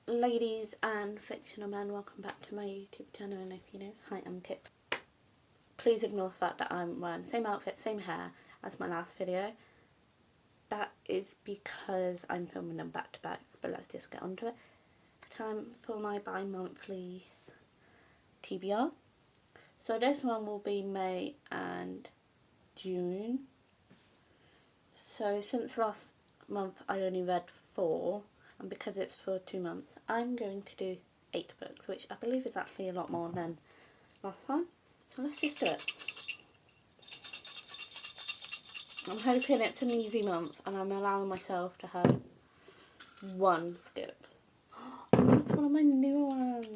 Ladies and fictional men, welcome back to my YouTube channel, and if you know, hi, I'm Kip. Please ignore the fact that I'm wearing the same outfit, same hair as my last video. That is because I'm filming them back to back, but let's just get on to it. Time for my bi-monthly TBR. So this one will be May and June. So since last month I only read 4, and because it's for 2 months, I'm going to do 8 books, which I believe is actually a lot more than last time. So let's just do it. I'm hoping it's an easy month and I'm allowing myself to have 1 skip. Oh, it's one of my new ones.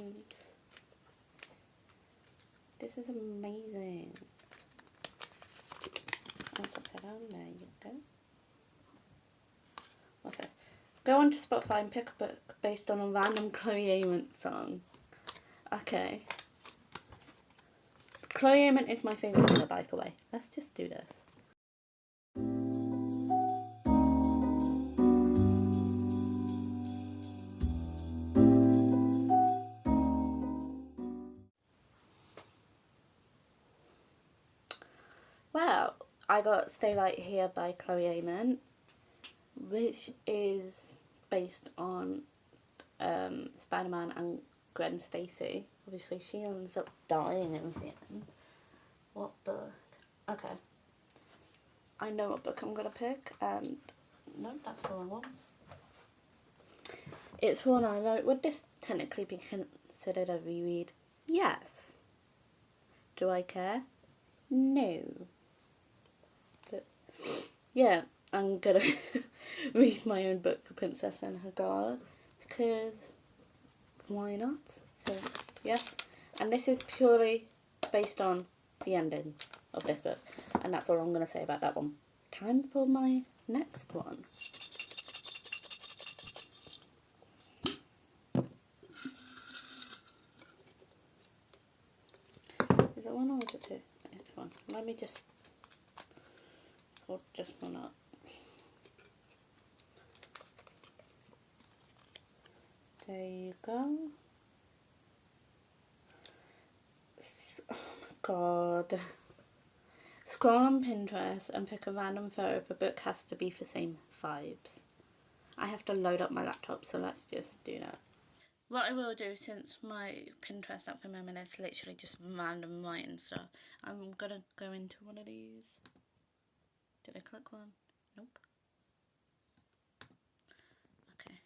This is amazing. That's upside down. There you go. What's this? Go onto Spotify and pick a book based on a random Chloe Amen song. Okay. Chloe Amen is my favourite singer, by the way. Let's just do this. Well, I got Stay Right Here by Chloe Amen, which is based on Spider-Man and Gwen Stacy. Obviously, she ends up dying in the end. What book? Okay. I know what book I'm going to pick, and no, that's the wrong one. It's one I wrote. Would this technically be considered a reread? Yes. Do I care? No. But yeah, I'm going to read my own book for Princess and Her Guard, because why not? So yeah, and this is purely based on the ending of this book, and that's all I'm going to say about that one. Time for my next one. Is it 1 or is it 2? It's 1. Let me just hold just one up. There you go. Oh my god. Scroll on Pinterest and pick a random photo if a book has to be for same vibes. I have to load up my laptop, so let's just do that. What I will do, since my Pinterest at the moment is literally just random writing stuff, I'm gonna go into one of these. Did I click one? Nope. Okay.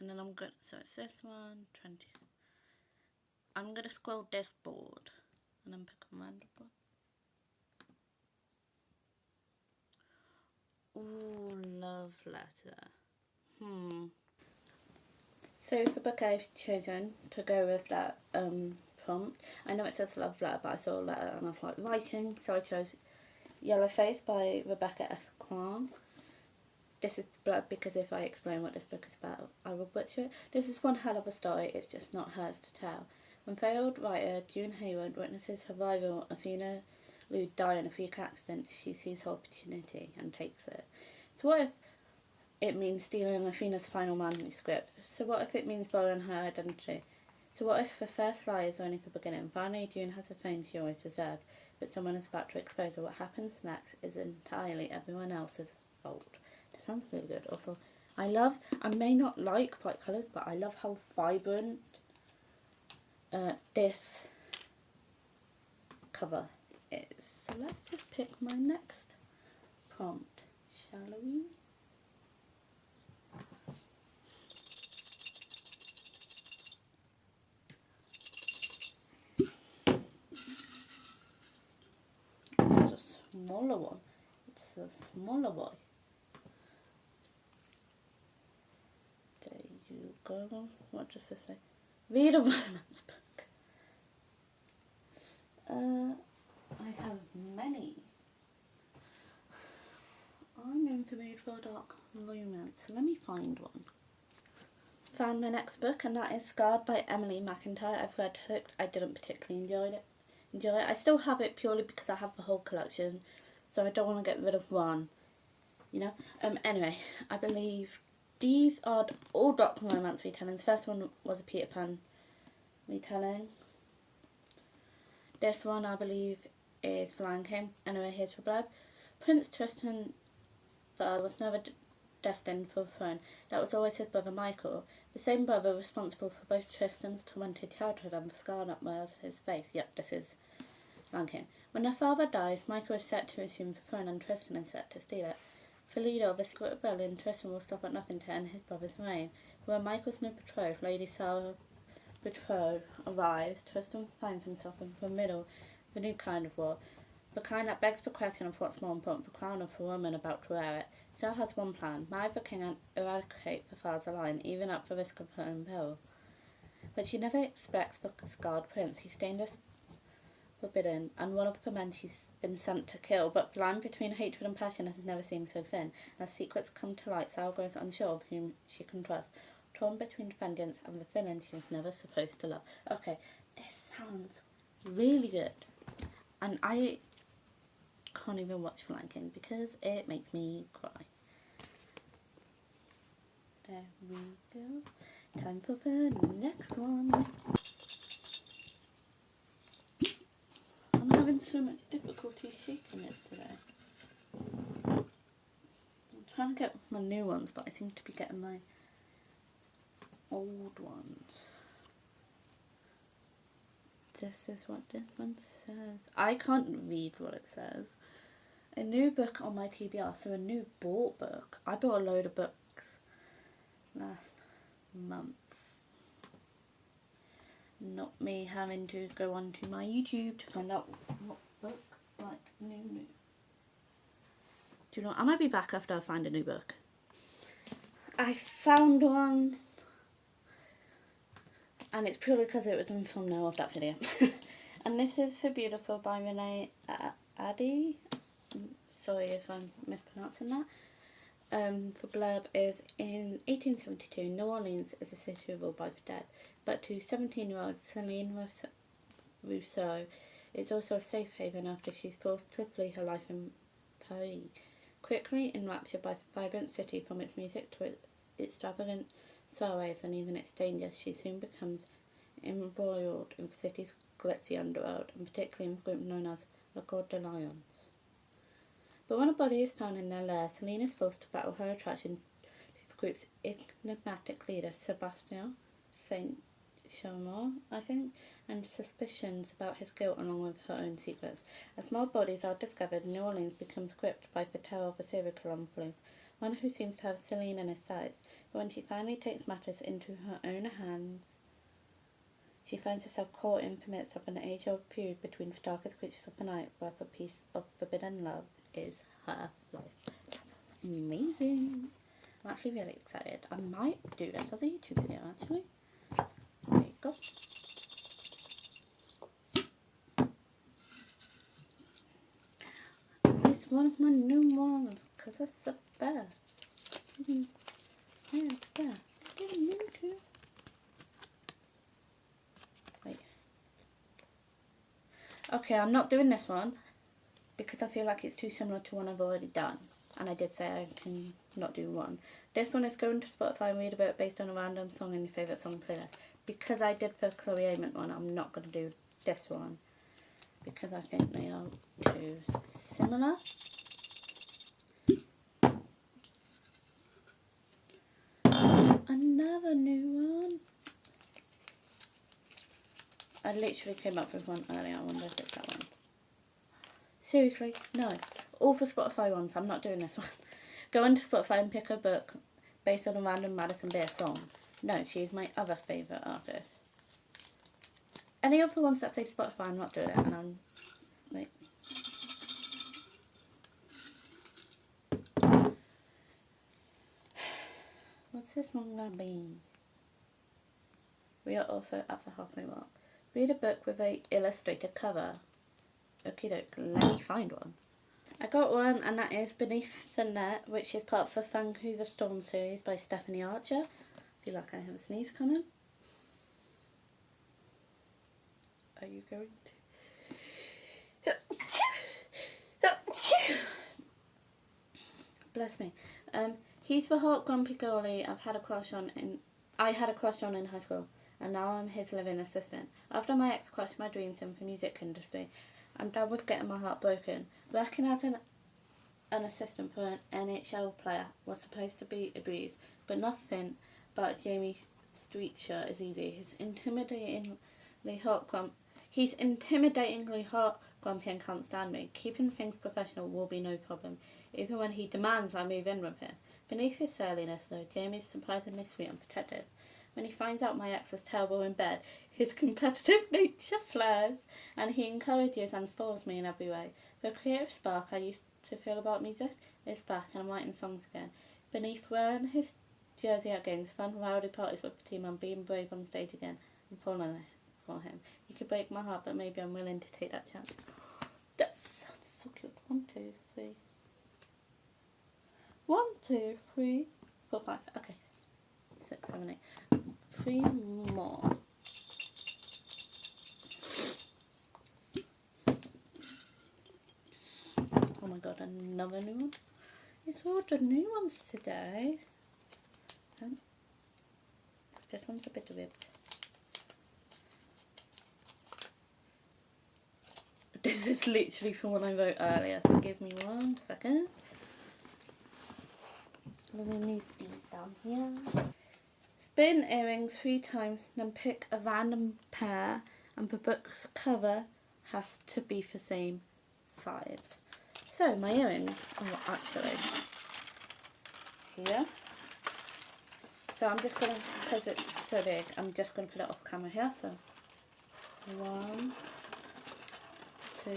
And then I'm gonna, so it's this one, 20. I'm gonna scroll this board and then pick a random one. Ooh, love letter. So the book I've chosen to go with that prompt, I know it says love letter, but I saw a letter and I was like writing, so I chose Yellowface by Rebecca F. Kwan. This is because if I explain what this book is about, I will butcher it. This is one hell of a story, it's just not hers to tell. When failed writer June Hayward witnesses her rival Athena Lou die in a freak accident, she sees her opportunity and takes it. So what if it means stealing Athena's final manuscript? So what if it means borrowing her identity? So what if the first lie is only the beginning? Finally, June has a fame she always deserved, but someone is about to expose her. What happens next is entirely everyone else's fault. That sounds really good. Also, I may not like bright colours, but I love how vibrant this cover is. So let's just pick my next prompt, shall we? It's a smaller one. It's a smaller boy. There you go. What does this say? Read a romance book. I have many. I'm in the mood for a dark romance. Let me find one. Found my next book, and that is Scarred by Emily McIntyre. I've read Hooked. I didn't particularly enjoy it. I still have it purely because I have the whole collection, so I don't want to get rid of one, you know. Anyway, I believe these are all Dark Romance retellings. First one was a Peter Pan retelling. This one, I believe, is for Lion King. Anyway, here's for Blurb. Prince Tristan was never destined for the throne. That was always his brother Michael, the same brother responsible for both Tristan's tormented childhood and the scar that wears his face. Yep, this is Lion King. When their father dies, Michael is set to assume the throne and Tristan is set to steal it. For leader of a secret rebellion, Tristan will stop at nothing to end his brother's reign. When Michael's new betrothed, Lady Sarah Betrothed, arrives, Tristan finds himself in the middle of a new kind of war. The kind that begs the question of what's more important, the crown or the woman about to wear it. Sarah has one plan: marry the king and eradicate the father's line, even at the risk of her own peril. But she never expects the scarred prince. He's dangerous, forbidden, and one of the men she's been sent to kill. But the line between hatred and passion has never seemed so thin. As secrets come to light, Sarah grows unsure of whom she can trust, torn between vengeance and the villain she was never supposed to love. Okay, this sounds really good. And I can't even watch Lion King because it makes me cry. There we go. Time for the next one. I'm having so much difficulty shaking it today. I'm trying to get my new ones, but I seem to be getting my old ones. This is what this one says. I can't read what it says. A new book on my TBR, so a new bought book. I bought a load of books last month. Not me having to go onto my YouTube to find out what books, like, new. Do you know what? I might be back after I find a new book. I found one, and it's purely because it was in the thumbnail of that video. And this is For Beautiful by Renee Addy. Sorry if I'm mispronouncing that. The blurb is: in 1872, New Orleans is a city ruled by the dead, but to 17-year-old Celine Rousseau, it's also a safe haven after she's forced to flee her life in Paris. Quickly enraptured by the vibrant city, from its music to its extravagant soirees and even its dangers, she soon becomes embroiled in the city's glitzy underworld, and particularly in the group known as La Cour de Lions. But when a body is found in their lair, Celine is forced to battle her attraction to the group's enigmatic leader, Sebastien Saint Chamond, I think, and suspicions about his guilt along with her own secrets. As more bodies are discovered, New Orleans becomes gripped by the terror of a serial killer on the loose, one who seems to have Celine in his sights. But when she finally takes matters into her own hands, she finds herself caught in the midst of an age-old feud between the darkest creatures of the night, where the piece of forbidden love is her life. That sounds amazing. I'm actually really excited. I might do this as a YouTube video, actually. There you go. It's one of my new ones, because it's the best. Yeah, it's the best. I didn't mean to. Wait. Okay, I'm not doing this one because I feel like it's too similar to one I've already done. And I did say I can not do one. This one is going to Spotify and read a bit based on a random song in your favourite song playlist. Because I did the Chloe Amont one, I'm not going to do this one. Because I think they are too similar. Another new one. I literally came up with one earlier. I wonder if it's that one. Seriously, no. All for Spotify ones. I'm not doing this one. Go into Spotify and pick a book based on a random Madison Beer song. No, she's my other favourite artist. Any of the ones that say Spotify, I'm not doing it. And I'm... Wait. What's this one gonna be? We are also at the halfway mark. Read a book with a illustrated cover. Okie doke, let me find one. I got one, and that is Beneath the Net, which is part of the Vancouver Storm series by Stephanie Archer. I feel like I have a sneeze coming. Are you going to? Bless me. He's the hot grumpy girlie I had a crush on in high school, and now I'm his living assistant. After my ex crushed my dreams in the music industry, I'm done with getting my heart broken. Working as an assistant for an NHL player was supposed to be a breeze, but nothing but Jamie Street shirt is easy. He's intimidatingly hot, grumpy, and can't stand me. Keeping things professional will be no problem, even when he demands I move in with him. Beneath his surliness, though, Jamie's surprisingly sweet and protective. When he finds out my ex was terrible in bed, his competitive nature flares, and he encourages and spoils me in every way. The creative spark I used to feel about music is back, and I'm writing songs again. Beneath wearing his jersey at games, fun rowdy parties with the team, and being brave on stage again, I'm falling for him. He could break my heart, but maybe I'm willing to take that chance. That sounds so cute. 1, 2, 3. 1, 2, 3, 4, 5. Okay. 6, 7, 8. 3 more. Oh my god, another new one. It's all the new ones today. This one's a bit ripped. This is literally from what I wrote earlier, so give me 1 second. Let me move these down here. Spin earrings 3 times, then pick a random pair, and the book's cover has to be the same 5s. So my earrings are actually here. So I'm just gonna, because it's so big, I'm just gonna put it off camera here. So 1, 2,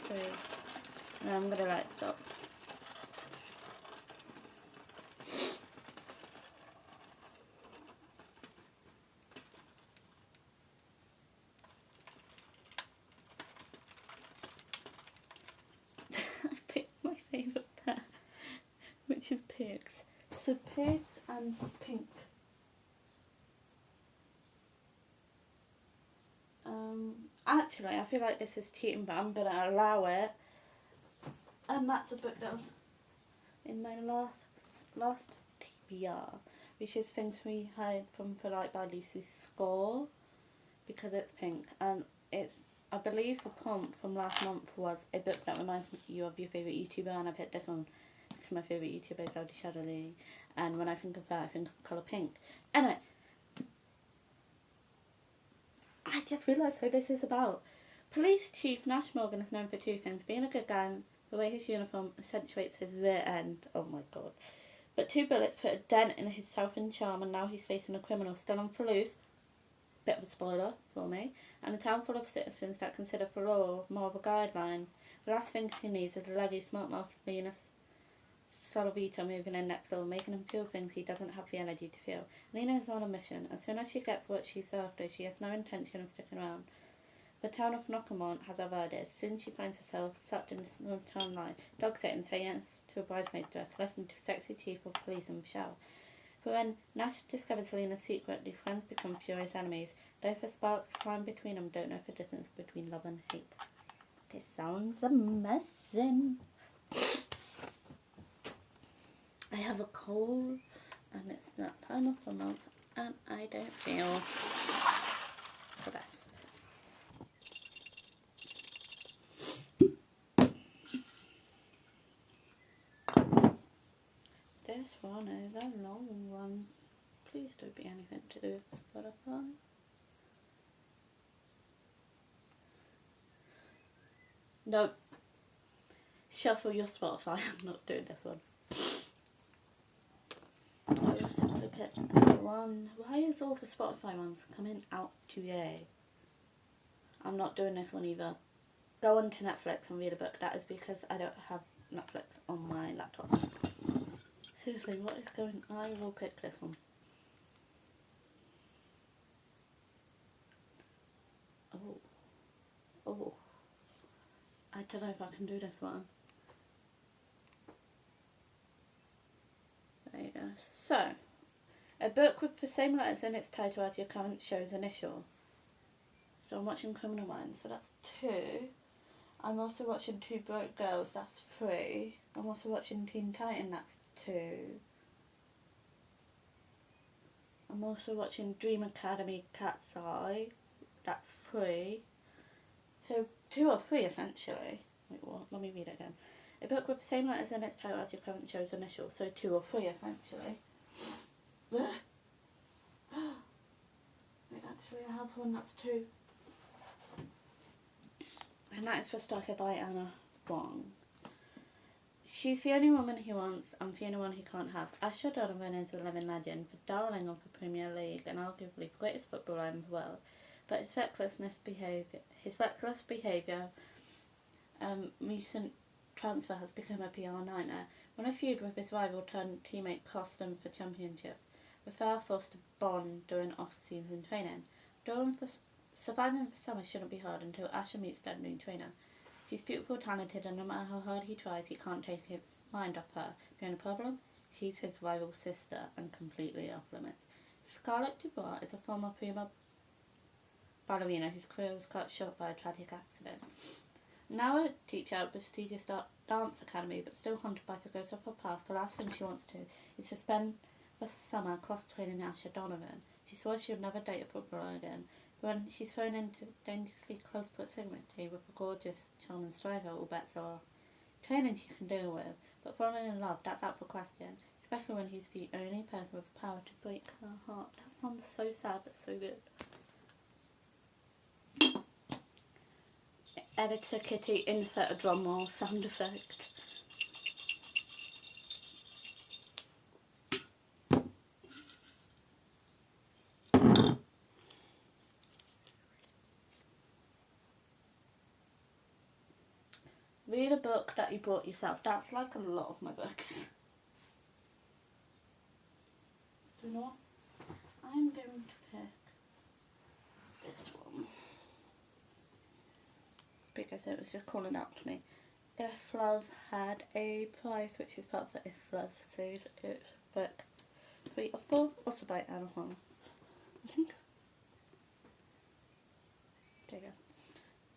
3, and I'm gonna let it stop. I picked my favourite pair, which is pigs. So pigs and pink. Actually, I feel like this is cheating, but I'm going to allow it. And that's a book that was in my last TBR, which is Things We Hide from Polite by Lucy's Score, because it's pink. And it's, I believe the prompt from last month was a book that reminds you of your favourite YouTuber, and I picked this one because my favourite YouTuber is Audi Shadowly, and when I think of that, I think of colour pink. Anyway, I just realised who this is about. Police Chief Nash Morgan is known for 2 things: being a good guy and the way his uniform accentuates his rear end. Oh my god. But 2 bullets put a dent in his southern charm, and now he's facing a criminal still on for loose. Bit of a spoiler for me. And a town full of citizens that consider the law more of a guideline. The last thing he needs is a leggy, smart-mouthed Venus Solovita moving in next door, making him feel things he doesn't have the energy to feel. Lena is on a mission. As soon as she gets what she's after, she has no intention of sticking around. The town of Knockamont has other ideas. Soon she finds herself sucked into small town life, dog-sitting, saying yes to a bridesmaid dress, listening to sexy chief of police and Michelle. But when Nash discovers Lena's secret, these friends become furious enemies. Though the sparks climb between them, don't know the difference between love and hate. This sounds amazing. I have a cold, and it's that time of the month, and I don't feel the best. This one is a long one. Please don't be anything to do with Spotify. No. Shuffle your Spotify. I'm not doing this one. I will simply pick one. Why is all the Spotify ones coming out today? I'm not doing this one either. Go on to Netflix and read a book. That is because I don't have Netflix on my laptop. Seriously, what is going on? I will pick this one. Oh. I don't know if I can do this one. There you go. So, a book with the same letters in its title as your current show's initial. So I'm watching Criminal Minds, so that's 2. I'm also watching Two Broke Girls, that's 3. I'm also watching Teen Titan, that's 2. I'm also watching Dream Academy Cat's Eye, that's 3. So 2 or 3 essentially. Wait, what? Let me read it again. A book with the same letters in its title as your current show's initials, so 2 or 3 essentially. Wait, actually I have one that's 2. And that is for Stalker by Anna Wong. She's the only woman he wants and the only one he can't have. Asher Donovan is a living legend, the darling of the Premier League and arguably the greatest footballer in the world. But his reckless behaviour, recent transfer has become a PR nightmare. When a feud with his rival turned teammate cost him the championship, the pair forced to bond during off-season training. Surviving the summer shouldn't be hard until Asher meets their new trainer. She's beautiful, talented, and no matter how hard he tries, he can't take his mind off her. The only problem? She's his rival sister and completely off limits. Scarlett Dubois is a former prima ballerina whose career was cut short by a tragic accident. Now a teacher at a prestigious dance academy, but still haunted by the ghosts of her past, the last thing she wants to is to spend the summer cross-training Asher Donovan. She swore she would never date a footballer again. When she's thrown into dangerously close proximity with a gorgeous, charming striker, all bets are off. Training she can deal with, but falling in love, that's out for question, especially when he's the only person with the power to break her heart. That sounds so sad, but so good. Editor Kitty, insert a drum roll sound effect. Read a book that you bought yourself. That's like a lot of my books. Do you know what? I'm going to pick this one because it was just calling out to me. If Love Had a Price, which is part of the If Love series. It's book 3 or 4, also by Anna Wong, I think. There you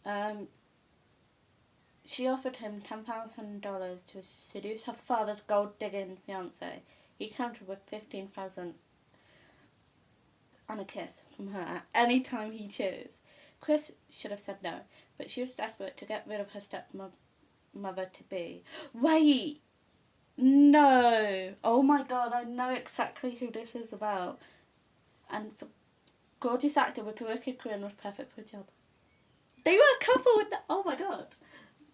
go. She offered him $10,000 to seduce her father's gold-digging fiancé. He countered with $15,000 and a kiss from her at any time he chose. Chris should have said no, but she was desperate to get rid of her stepmother-to-be. Wait! No! Oh my god, I know exactly who this is about. And the gorgeous actor with the wicked grin was perfect for the job. They were a couple with the... Oh my god.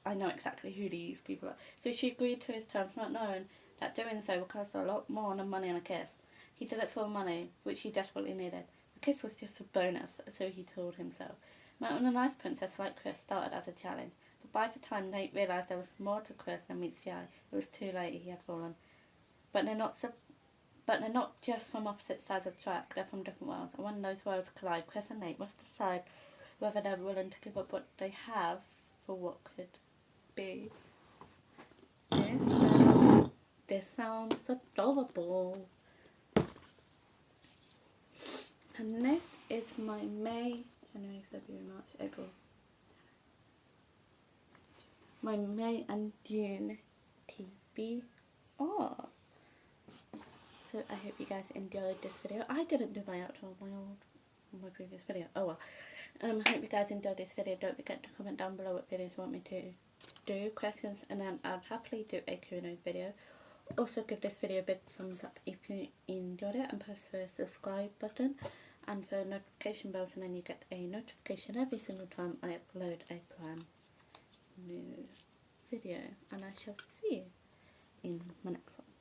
I know exactly who these people are. So she agreed to his terms, not knowing that doing so would cost a lot more than money and a kiss. He did it for money, which he desperately needed. The kiss was just a bonus, so he told himself. Meeting a nice princess like Chris started as a challenge, but by the time Nate realised there was more to Chris than meets the eye, it was too late. He had fallen. But they're not just from opposite sides of the track, they're from different worlds, and when those worlds collide, Chris and Nate must decide whether they're willing to give up what they have for what could be. This sounds adorable. And this is my May, January, February, March, April. My May and June TBR. So I hope you guys enjoyed this video. I didn't do my outro on my previous video. Oh well. I hope you guys enjoyed this video. Don't forget to comment down below what videos you want me to do, questions, and then I'll happily do a Q&A video. Also give this video a big thumbs up if you enjoyed it, and press the subscribe button and the notification bell so then you get a notification every single time I upload a brand new video. And I shall see you in my next one.